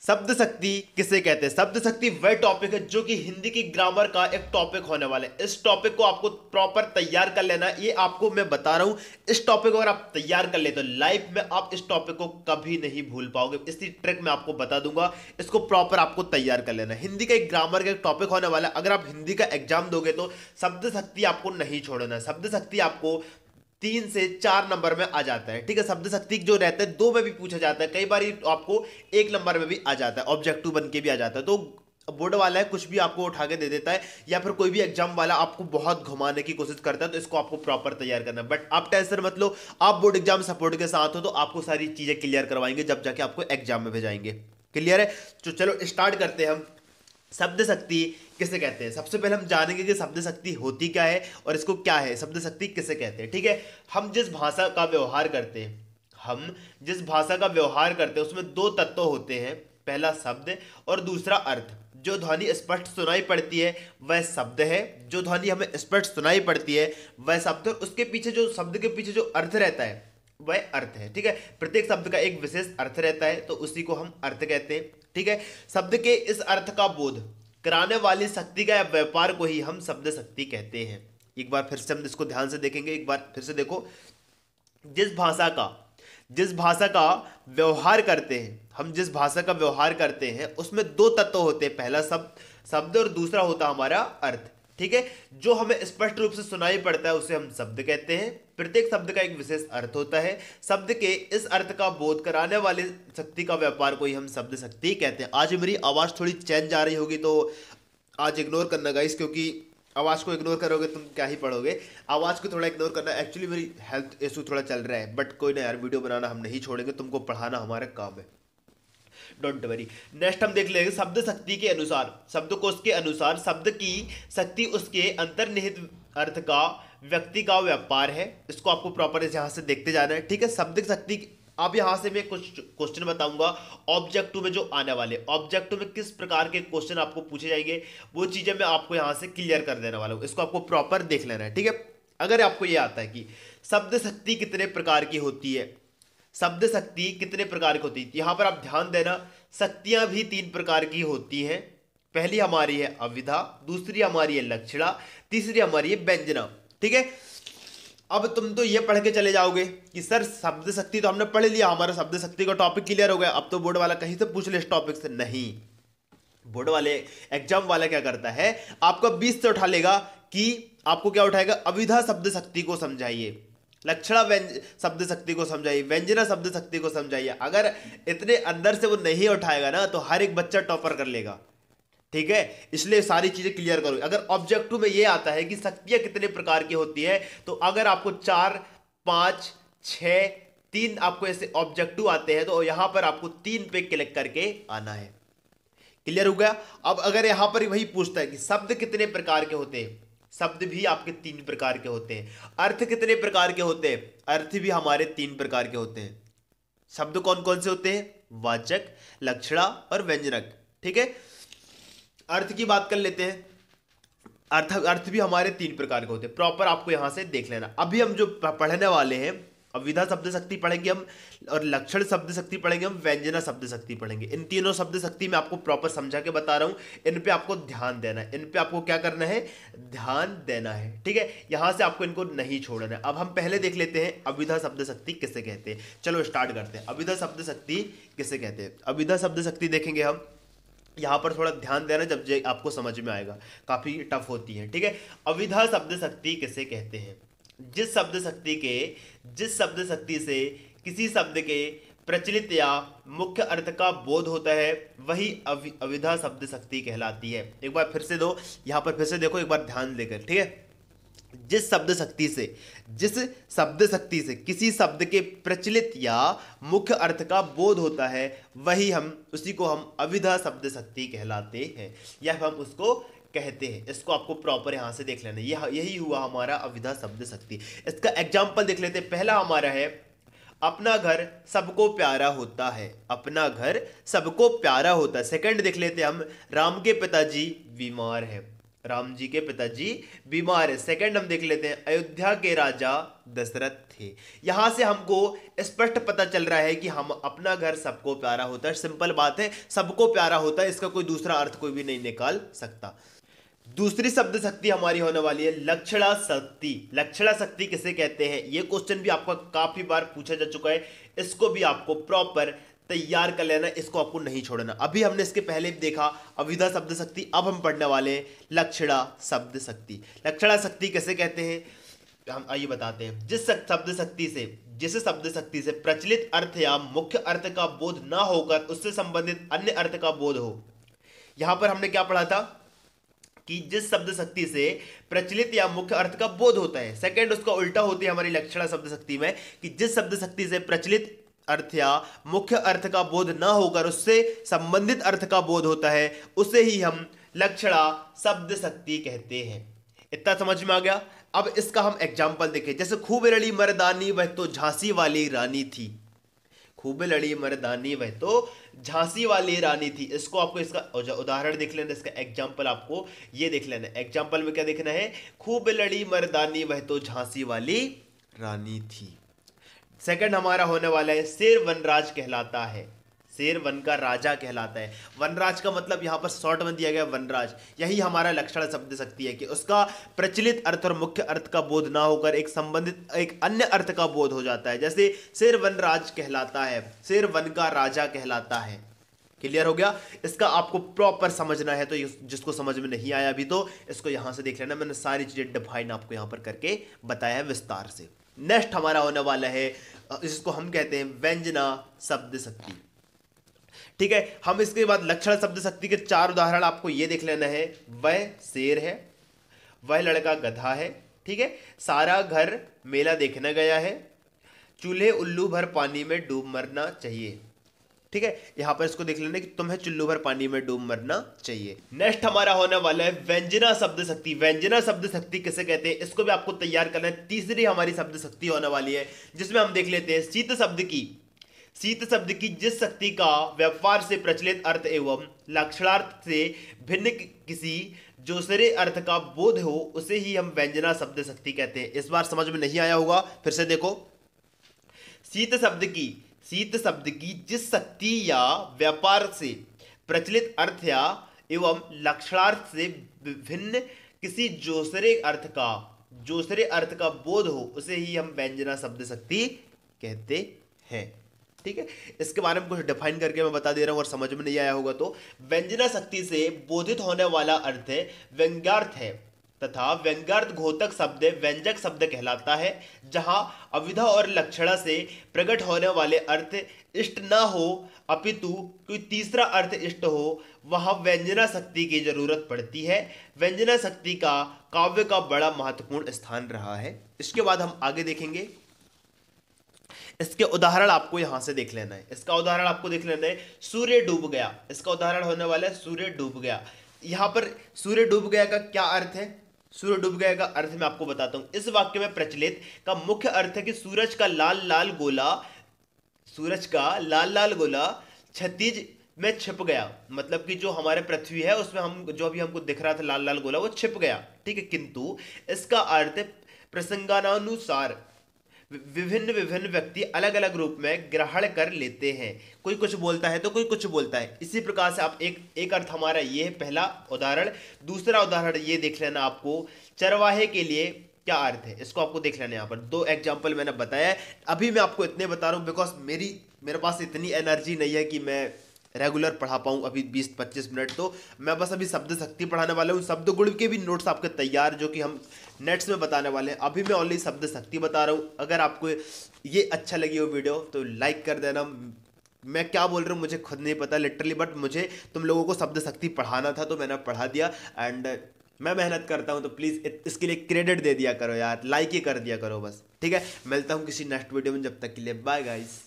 शब्द शक्ति किसे कहते हैं? शब्द शक्ति वह टॉपिक है जो कि हिंदी की ग्रामर का एक टॉपिक होने वाला है। इस टॉपिक को आपको प्रॉपर तैयार कर लेना है, ये आपको मैं बता रहा हूं। इस टॉपिक को अगर आप तैयार कर ले तो लाइफ में आप इस टॉपिक को कभी नहीं भूल पाओगे। इसी ट्रिक मैं आपको बता दूंगा, इसको प्रॉपर आपको तैयार कर लेना है। हिंदी का एक ग्रामर का एक टॉपिक होने वाला है। अगर आप हिंदी का एग्जाम दोगे तो शब्द शक्ति आपको नहीं छोड़ना है। शब्द शक्ति आपको 3 से 4 नंबर में आ जाता है, ठीक है। शब्द शक्ति जो रहता है 2 में भी पूछा जाता है, कई बार आपको 1 नंबर में भी आ जाता है, ऑब्जेक्टिव बन के भी आ जाता है। तो बोर्ड वाला है कुछ भी आपको उठा के दे देता है, या फिर कोई भी एग्जाम वाला आपको बहुत घुमाने की कोशिश करता है, तो इसको आपको प्रॉपर तैयार करना है। बट आप टेंशन मत लो, आप बोर्ड एग्जाम सपोर्ट के साथ हो तो आपको सारी चीजें क्लियर करवाएंगे जब जाके आपको एग्जाम में भेजाएंगे। क्लियर है? तो चलो स्टार्ट करते हैं हम। शब्द शक्ति किसे कहते हैं? सबसे पहले हम जानेंगे कि शब्द शक्ति होती क्या है और इसको क्या है, शब्द शक्ति किसे कहते हैं, ठीक है। हम जिस भाषा का व्यवहार करते हैं, हम जिस भाषा का व्यवहार करते हैं उसमें 2 तत्व होते हैं, पहला शब्द और दूसरा अर्थ। जो ध्वनि स्पष्ट सुनाई पड़ती है वह शब्द है, जो ध्वनि हमें स्पष्ट सुनाई पड़ती है वह शब्द है, उसके पीछे जो शब्द के पीछे जो अर्थ रहता है वह अर्थ है, ठीक है। प्रत्येक शब्द का एक विशेष अर्थ रहता है, तो उसी को हम अर्थ कहते हैं, ठीक है। शब्द के इस अर्थ का बोध कराने वाली शक्ति का व्यापार को ही हम शब्द शक्ति कहते हैं। एक बार फिर से हम इसको ध्यान से देखेंगे, एक बार फिर से देखो। जिस भाषा का जिस भाषा का व्यवहार करते हैं, हम जिस भाषा का व्यवहार करते हैं उसमें 2 तत्व होते हैं, पहला शब्द और दूसरा होता हमारा अर्थ, ठीक है। जो हमें स्पष्ट रूप से सुनाई पड़ता है उसे हम शब्द कहते हैं। प्रत्येक शब्द का एक विशेष अर्थ होता है। शब्द के इस अर्थ का बोध कराने वाली शक्ति का व्यापार को ही हम शब्द शक्ति कहते हैं। आज मेरी आवाज थोड़ी चेंज आ रही होगी तो आज इग्नोर करना गाइस, क्योंकि आवाज को इग्नोर करोगे तुम क्या ही पढ़ोगे। आवाज को थोड़ा इग्नोर करना, एक्चुअली मेरी हेल्थ इशू थोड़ा चल रहा है, बट कोई ना यार, वीडियो बनाना हम नहीं छोड़ेंगे, तुमको पढ़ाना हमारा काम है, डोंट वरी। नेक्स्ट हम देख लेंगे शब्द शक्ति के अनुसार, शब्दकोश के अनुसार शब्द की शक्ति उसके अंतर्निहित अर्थ का व्यक्ति का व्यापार है। इसको आपको प्रॉपर यहां से देखते जाना है, ठीक है। शब्द शक्ति, अब यहां से मैं कुछ क्वेश्चन बताऊंगा ऑब्जेक्टिव में जो आने वाले, ऑब्जेक्टिव में किस प्रकार के क्वेश्चन आपको पूछे जाएंगे वो चीजें मैं आपको यहां से क्लियर कर देने वाला हूं। इसको आपको प्रॉपर देख लेना है, ठीक है। अगर आपको ये आता है कि शब्द शक्ति कितने प्रकार की होती है, शब्द शक्ति कितने प्रकार की होती है, यहां पर आप ध्यान देना। शक्तियां भी 3 प्रकार की होती हैं। पहली हमारी है अविधा, दूसरी हमारी है लक्षणा, तीसरी हमारी है व्यंजना, ठीक है। अब तुम तो ये पढ़ के चले जाओगे कि सर शब्द शक्ति तो हमने पढ़ लिया, हमारा शब्द शक्ति का टॉपिक क्लियर हो गया, अब तो बोर्ड वाला कहीं से पूछ ले इस टॉपिक से। नहीं, बोर्ड वाले एग्जाम वाला क्या करता है, आपको 20 से उठा लेगा कि आपको क्या उठाएगा, अविधा शब्द शक्ति को समझाइए, लक्षणा शब्द शक्ति को समझाइए, व्यंजना शब्द शक्ति को समझाइए। अगर इतने अंदर से वो नहीं उठाएगा ना तो हर एक बच्चा टॉपर कर लेगा, ठीक है। इसलिए सारी चीजें क्लियर करो। अगर ऑब्जेक्टिव में ये आता है कि शक्तियां कितने प्रकार की होती है, तो अगर आपको 4, 5, 6, 3 आपको ऐसे ऑब्जेक्टिव आते हैं तो यहां पर आपको 3 पे क्लिक करके आना है। क्लियर हो गया? अब अगर यहां पर वही पूछता है कि शब्द कितने प्रकार के होते हैं, शब्द भी आपके 3 प्रकार के होते हैं। अर्थ कितने प्रकार के होते हैं, अर्थ भी हमारे 3 प्रकार के होते हैं। शब्द कौन कौन से होते हैं, वाचक, लक्षणा और व्यंजनक, ठीक है। अर्थ की बात कर लेते हैं। अर्थ भी हमारे 3 प्रकार के होते हैं, प्रॉपर आपको यहां से देख लेना। अभी हम जो पढ़ने वाले हैं, अविधा शब्द शक्ति पढ़ेंगे हम, और लक्षण शब्द शक्ति पढ़ेंगे हम, व्यंजना शब्द शक्ति पढ़ेंगे। इन तीनों शब्द शक्ति मैं आपको प्रॉपर समझा के बता रहा हूं, इन पे आपको ध्यान देना है, इन पे आपको क्या करना है, ध्यान देना है, ठीक है। यहां से आपको इनको नहीं छोड़ना है। अब हम पहले देख लेते हैं अविधा शब्द शक्ति किसे कहते हैं। चलो स्टार्ट करते हैं। अविधा शब्द शक्ति किसे कहते हैं? अविधा शब्द शक्ति देखेंगे हम, यहां पर थोड़ा ध्यान देना जब आपको समझ में आएगा, काफी टफ होती है, ठीक है। अविधा शब्द शक्ति किसे कहते हैं? जिस शब्द शक्ति से किसी शब्द के प्रचलित या मुख्य अर्थ का बोध होता है वही अविधा शब्द शक्ति कहलाती है। एक बार फिर से दो, यहां पर फिर से देखो एक बार ध्यान देकर, ठीक है। जिस शब्द शक्ति से किसी शब्द के प्रचलित या मुख्य अर्थ का बोध होता है वही उसी को हम अविधा शब्द शक्ति कहलाते हैं, या हम उसको कहते हैं। इसको आपको प्रॉपर यहां से देख लेना, यही हुआ हमारा अविधा शब्द शक्ति। इसका एग्जाम्पल देख लेते हैं। पहला हमारा है अपना घर सबको प्यारा होता है, अपना घर सबको प्यारा होता है। सेकंड देख लेते हैं हम, राम के पिताजी बीमार है, राम जी के पिताजी बीमार है। सेकंड हम देख लेते हैं, अयोध्या के राजा दशरथ थे। यहां से हमको स्पष्ट पता चल रहा है कि हम अपना घर सबको प्यारा होता है। सिंपल बात है, सबको प्यारा होता है, इसका कोई दूसरा अर्थ कोई भी नहीं निकाल सकता। दूसरी शब्द शक्ति हमारी होने वाली है लक्षणा शक्ति। लक्षणा शक्ति किसे कहते हैं, यह क्वेश्चन भी आपका काफी बार पूछा जा चुका है। इसको भी आपको प्रॉपर तैयार कर लेना, इसको आपको नहीं छोड़ना। अभी हमने इसके पहले भी देखा अविधा शब्द शक्ति, अब हम पढ़ने वाले हैं लक्षणा शब्द शक्ति। लक्षणा शक्ति किसे कहते हैं, हम आइए बताते हैं। जिस शब्द शक्ति से प्रचलित अर्थ या मुख्य अर्थ का बोध ना होकर उससे संबंधित अन्य अर्थ का बोध हो। यहां पर हमने क्या पढ़ा था कि जिस शब्द शक्ति से प्रचलित या मुख्य अर्थ का बोध होता है, सेकंड उसका उल्टा होती है हमारी लक्षणा शब्द शक्ति में, कि जिस शब्द शक्ति से प्रचलित अर्थ या मुख्य अर्थ का बोध ना होकर उससे संबंधित अर्थ का बोध होता है, उसे ही हम लक्षणा शब्द शक्ति कहते हैं। इतना समझ में आ गया। अब इसका हम एग्जाम्पल देखें, जैसे खूब लड़ी मर्दानी वह तो झांसी वाली रानी थी। खूब लड़ी मर्दानी वह तो झांसी वाली रानी थी। इसको आपको इसका उदाहरण देख लेना, इसका एग्जाम्पल आपको ये देख लेना। एग्जाम्पल में क्या देखना है, खूब लड़ी मर्दानी वह तो झांसी वाली रानी थी। सेकंड हमारा होने वाला है शेर वनराज कहलाता है। शेर वन का राजा कहलाता है। वनराज का मतलब यहां पर शॉर्ट में दिया गया वनराज। यही हमारा लक्षण शब्द शक्ति है कि उसका प्रचलित अर्थ और मुख्य अर्थ का बोध ना होकर एक संबंधित एक अन्य अर्थ का बोध हो जाता है। जैसे शेर वनराज कहलाता है, शेर वन का राजा कहलाता है। क्लियर हो गया। इसका आपको प्रॉपर समझना है, तो जिसको समझ में नहीं आया अभी तो इसको यहां से देख लेना। मैंने सारी चीजें डिफाइन आपको यहां पर करके बताया है विस्तार से। नेक्स्ट हमारा होने वाला है, इसको हम कहते हैं व्यंजना शब्द शक्ति। ठीक है, हम इसके बाद लक्षण शब्द शक्ति के 4 उदाहरण आपको ये देख लेना है। वह शेर है, वह लड़का गधा है, ठीक है, सारा घर मेला देखने गया है, चूल्हे उल्लू भर पानी में डूब मरना चाहिए। ठीक है, यहां पर इसको देख लेना कि तुम्हें चुल्लू भर पानी में डूब मरना चाहिए। नेक्स्ट हमारा होने वाला है व्यंजना शब्द शक्ति। व्यंजना शब्द शक्ति किसे कहते हैं, इसको भी आपको तैयार करना है। तीसरी हमारी शब्द शक्ति होने वाली है, जिसमें हम देख लेते हैं शीत शब्द की। शीत शब्द की जिस शक्ति का व्यापार से प्रचलित अर्थ एवं लक्षणार्थ से भिन्न किसी दूसरे अर्थ का बोध हो, उसे ही हम व्यंजना शब्द शक्ति कहते हैं। इस बार समझ में नहीं आया होगा, फिर से देखो। शीत शब्द की जिस शक्ति या व्यापार से प्रचलित अर्थ या एवं लक्षणार्थ से भिन्न किसी दूसरे अर्थ का बोध हो, उसे ही हम व्यंजना शब्द शक्ति कहते हैं। ठीक है, इसके बारे में कुछ डिफाइन करके मैं बता दे रहा हूं, और समझ में नहीं आया होगा तो व्यंजना शक्ति से बोधित होने वाला अर्थ व्यंग्यार्थ है तथा व्यंग्यार्थ घोतक शब्द व्यंजक शब्द कहलाता है। जहां अविधा और लक्षणा से प्रकट होने वाले अर्थ इष्ट न हो अपितु कोई तीसरा अर्थ इष्ट हो, वहां व्यंजना शक्ति की जरूरत पड़ती है। व्यंजना शक्ति का काव्य का बड़ा महत्वपूर्ण स्थान रहा है। इसके बाद हम आगे देखेंगे। इसके उदाहरण आपको यहां से देख लेना है। इसका उदाहरण आपको देख लेना है, सूर्य डूब गया। इसका उदाहरण होने वाला है सूर्य डूब गया। यहां पर सूर्य डूब गया का क्या अर्थ है, सूर्य डूब गया का अर्थ मैं आपको बताता हूं। इस वाक्य में प्रचलित का मुख्य अर्थ है कि सूरज का लाल लाल गोला क्षितिज में छिप गया। मतलब कि जो हमारे पृथ्वी है उसमें हम जो अभी हमको दिख रहा था लाल लाल गोला, वो छिप गया। ठीक है, किंतु इसका अर्थ प्रसंगानुसार विभिन्न व्यक्ति अलग अलग रूप में ग्रहण कर लेते हैं। कोई कुछ बोलता है तो कोई कुछ बोलता है। इसी प्रकार से आप एक अर्थ हमारा ये है पहला उदाहरण। दूसरा उदाहरण ये देख लेना आपको, चरवाहे के लिए क्या अर्थ है, इसको आपको देख लेना। यहाँ पर 2 एग्जाम्पल मैंने बताया है। अभी मैं आपको इतने बता रहा हूँ बिकॉज मेरे पास इतनी एनर्जी नहीं है कि मैं रेगुलर पढ़ा पाऊँ अभी 20-25 मिनट। तो मैं बस अभी शब्द शक्ति पढ़ाने वाला हूँ। शब्द गुण के भी नोट्स आपके तैयार जो कि हम नेट्स में बताने वाले हैं। अभी मैं ओनली शब्द शक्ति बता रहा हूँ। अगर आपको ये अच्छा लगी हो वीडियो तो लाइक कर देना। मैं क्या बोल रहा हूँ मुझे खुद नहीं पता लिटरली, बट मुझे तुम लोगों को शब्द शक्ति पढ़ाना था तो मैंने पढ़ा दिया। एंड मैं मेहनत करता हूँ तो प्लीज़ इसके लिए क्रेडिट दे दिया करो यार, लाइक ही कर दिया करो बस। ठीक है, मिलता हूँ किसी नेक्स्ट वीडियो में, जब तक के लिए बाय गाइस।